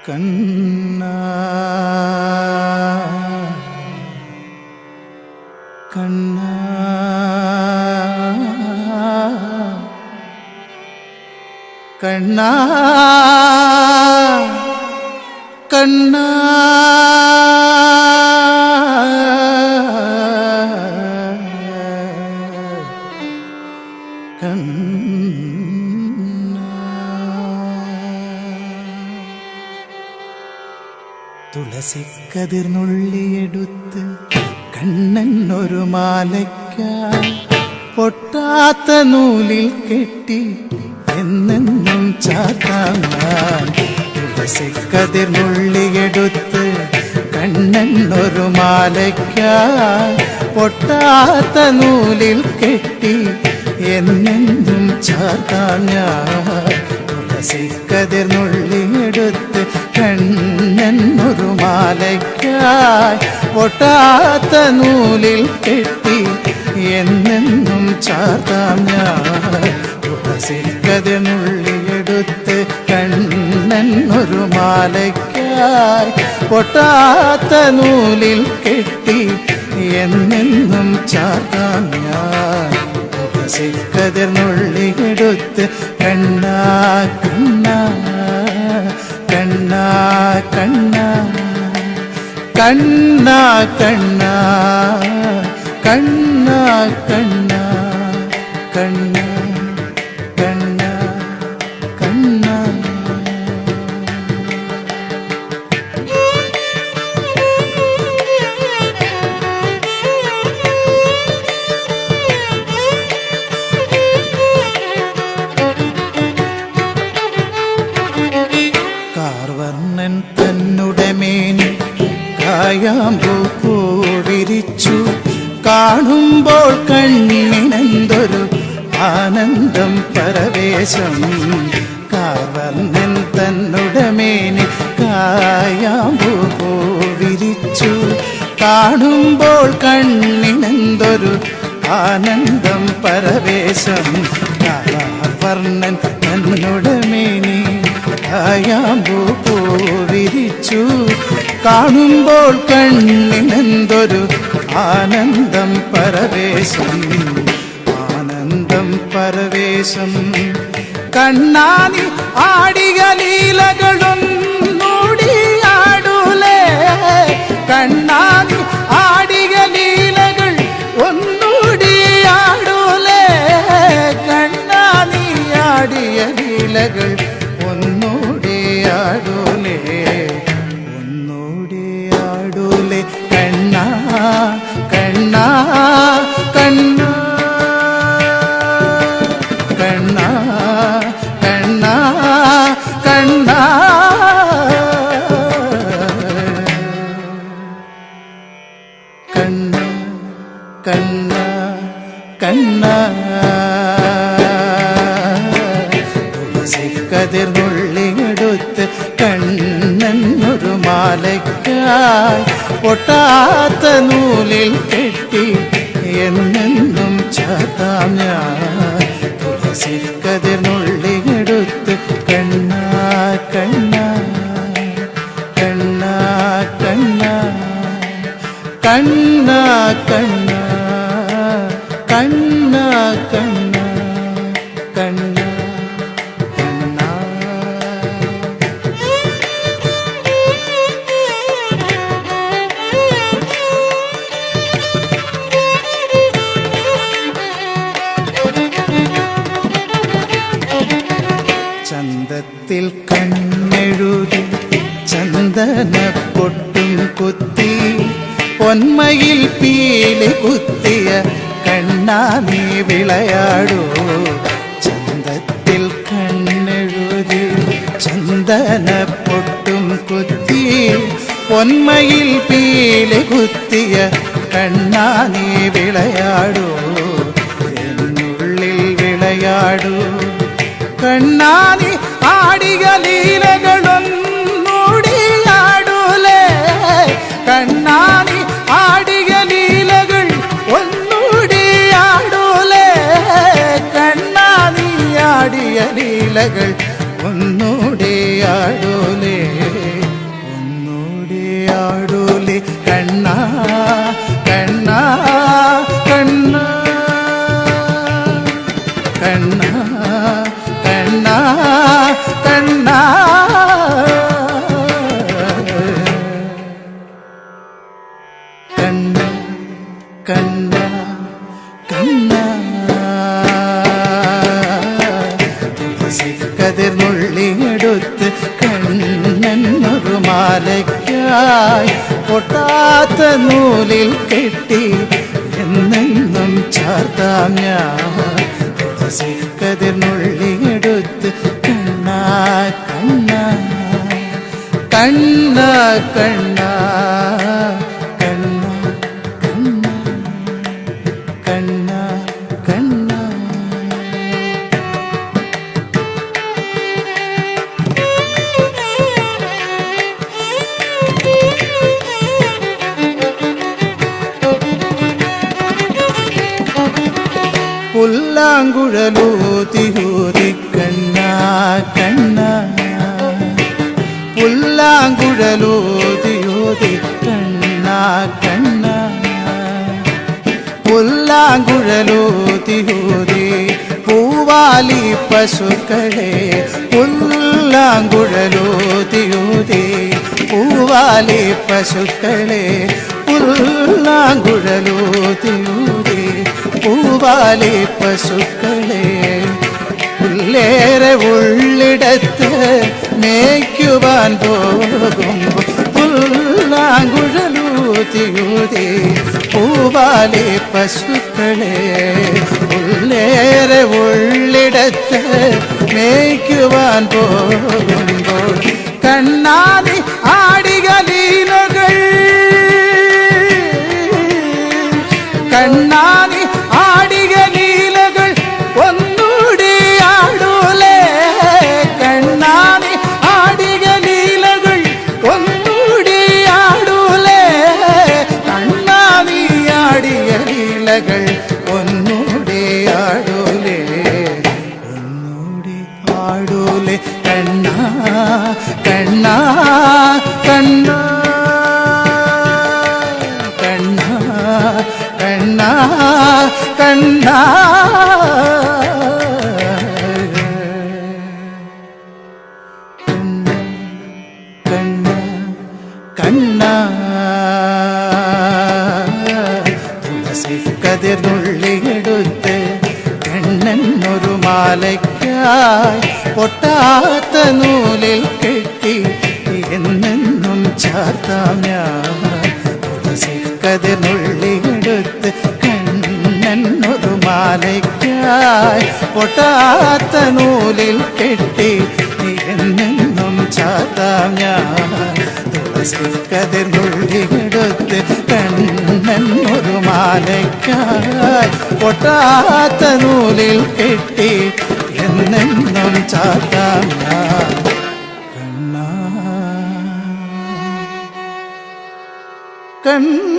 കണ്ണാ കണ്ണാ കണ്ണാ കണ്ണാ തുളസിക്കതിർന്നുള്ളിയെടുത്ത് കണ്ണൻ ഒരു മാലയ്ക്കായി പൊട്ടാത്ത നൂലിൽ കെട്ടി എന്നെന്നും ചാത്താൻ. തുളസിക്കതിർന്നുള്ളിയെടുത്ത് കണ്ണൻ ഒരു മാലയ്ക്കായി പൊട്ടാത്ത നൂലിൽ കെട്ടി എന്നെന്നും ചാത്താൻ. തുളസിക്കതിർന്നുള്ളിയെടുത്ത് കണ്ണൻ ഒരു മാലയ്ക്കായി പൊട്ടാത്ത നൂലിൽ കെട്ടി എന്നെന്നും ചാർത്താം ഞാൻ. തുളസിക്കതിർന്നുള്ളിയെടുത്ത് കണ്ണൻ ഒരു മാലയ്ക്കായി പൊട്ടാത്ത നൂലിൽ കെട്ടി എന്നെന്നും ചാർത്താം ഞാൻ. തുളസിക്കതിർന്നുള്ളിയെടുത്ത് കണ്ണാ കണ്ണാ കണ്ണാ കണ്ണാ കണ്ണാ കണ്ണാ കണ്ണാ കണ്ണാ കണ്ണാ കണ്ണാ കണ്ണാ. കാർവർണ്ണൻ തന്നുടെ മേനി കായാമ്പൂ പൂവിരിച്ചു കാണുമ്പോൾ കണ്ണിനെന്തൊരു ആനന്ദം പരവേശം. കാർവർണ്ണൻ തന്നുടെ മേനി കായാമ്പൂ പൂവിരിച്ചു കാണുമ്പോൾ കണ്ണിനെന്തൊരു ആനന്ദം പരവേശം. കാർവർണ്ണൻ തന്നുടെ മേനി കായാമ്പൂ പൂവിരിച്ചു കാണുമ്പോൾ കണ്ണിനെന്തൊരു ആനന്ദം പരവേശം ആനന്ദം പരവേശം. കണ്ണാനി ആടിയ ലീലകളൊന്നൂടി ആടൂലേ കണ്ണാനി ആടിയ ലീലകൾ ഒന്നൂടി ആടൂലേ കണ്ണാനി ആടിയ ലീലകൾ ഒന്നൂടി ആടൂലേ ഒന്നൂടി ആടൂലേ കണ്ണാ കണ്ണാ കണ്ണാ കണ്ണാ കണ്ണാ കണ്ണാ കണ്ണാ കണ്ണാ കണ്ണാ. തുളസിക്കതിർന്നുള്ളിയെടുത്ത് കണ്ണൻ ഒരു മാലയ്ക്കായി പൊട്ടാത്ത നൂലിൽ കെട്ടി എന്നെന്നും ചാത്താം ഞാൻ. തുളസിക്കതിർന്നുള്ളിയെടുത്ത് കണ്ണാ കണ്ണാ കണ്ണാ കണ്ണാ കണ്ണാ കണ്ണാ കണ്ണാ കണ്ണാ കണ്ണാ. ചന്തത്തിൽ കണ്ണെഴുതി ചന്ദന പൊട്ടും കുത്തി പൊന്മയിൽ പീലി കുത്തിയ കണ്ണാ നീ വിളയാടൂ. ചന്തത്തിൽ കണ്ണെഴുതി ചന്ദന പൊട്ടും കുത്തി പൊന്മയിൽ പീലി കുത്തിയ കണ്ണാ നീ വിളയാടൂ എന്നുള്ളിൽ വിളയാടൂ. കണ്ണാനി ആടിയ ലീലകളൊന്നൂടി ആടൂലേ കണ്ണാനി ആടിയ ലീലകൾ ഒന്നൂടി ആടൂലേ കണ്ണാനി ആടിയ ലീലകൾ ഒന്നൂടി ആടൂലേ. കണ്ണാ കണ്ണാ കണ്ണാ കണ്ണാ കണ്ണാ കണ്ണാ കണ്ണാ കണ്ണാ കണ്ണാ കതിർന്നുള്ളിയെടുത്ത് കണ്ണനൊരു മാലയ്ക്കായി പൊട്ടാത്ത നൂലിൽ കെട്ടി എന്നെന്നും ചാർത്താം ഞാൻ കതിർന്നുള്ളിയെടുത്ത് കണ്ണാ കണ്ണാ കണ്ണാ കണ്ണാ കണ്ണാ കണ്ണാ കണ്ണാ പുല്ലാങ്കുഴലൂതിയൂതി കണ്ണാ കണ്ണാ പുല്ലാങ്കുഴലൂതിയൂതി കണ്ണാ കണ്ണാ പുല്ലാങ്കുഴലൂതിയൂതി പൂവാലി പശുക്കളെ പുല്ലാങ്കുഴലൂതിയൂതി പൂവാലി പശുക്കളെ പുല്ലാങ്കുഴലൂതിയൂതി പൂവാലി പശുക്കളെ പുല്ലേറെ ഉള്ളിടത്ത് മേയ്ക്കുവാൻ പോകുമ്പോൾ പുല്ലാങ്കുഴലൂതിയൂതി പൂവാലി പശുക്കളെ പുല്ലേറെ ഉള്ളിടത്ത് മേയ്ക്കുവാൻ പോകുമ്പോൾ കണ്ണാടി ആടികലീലകൾ കണ്ണാടി ആടികലീലകൾ ഒന്നൂടി ആടൂലേ കണ്ണാടി ആടികലീലകൾ ഒന്നൂടി ആടൂലേ കണ്ണാടി ആടിയ ലീലകൾ ഒന്നൂടി ആടൂലേ ഒന്നൂടി ആടൂലേ കണ്ണാ കണ്ണാ കണ്ണാ കണ്ണാ കണ്ണാ കണ്ണാ കണ്ണാ കണ്ണാ തുളസി കതിർന്നുള്ളിയെടുത്ത് കണ്ണനൊരു മാലയ്ക്കായി പൊട്ടാത്ത നൂലിൽ കെട്ടി എന്നെന്നും ചാർത്താം ഞാൻ തുളസി കതിർന്നുള്ളിയെടുത്ത് കണ്ണനൊരു മാലയ്ക്കായി പൊട്ടാത്ത നൂലിൽ കെട്ടി എന്നെന്നും ചാർത്താം ഞാൻ തുളസി കതിർന്നുള്ളിയെടുത്ത് കണ്ണനൊരു മാലയ്ക്കായി പൊട്ടാത്ത നൂലിൽ കെട്ടി എന്നെന്നും ചാർത്താം ഞാൻ കണ്ണാ കണ്ണാ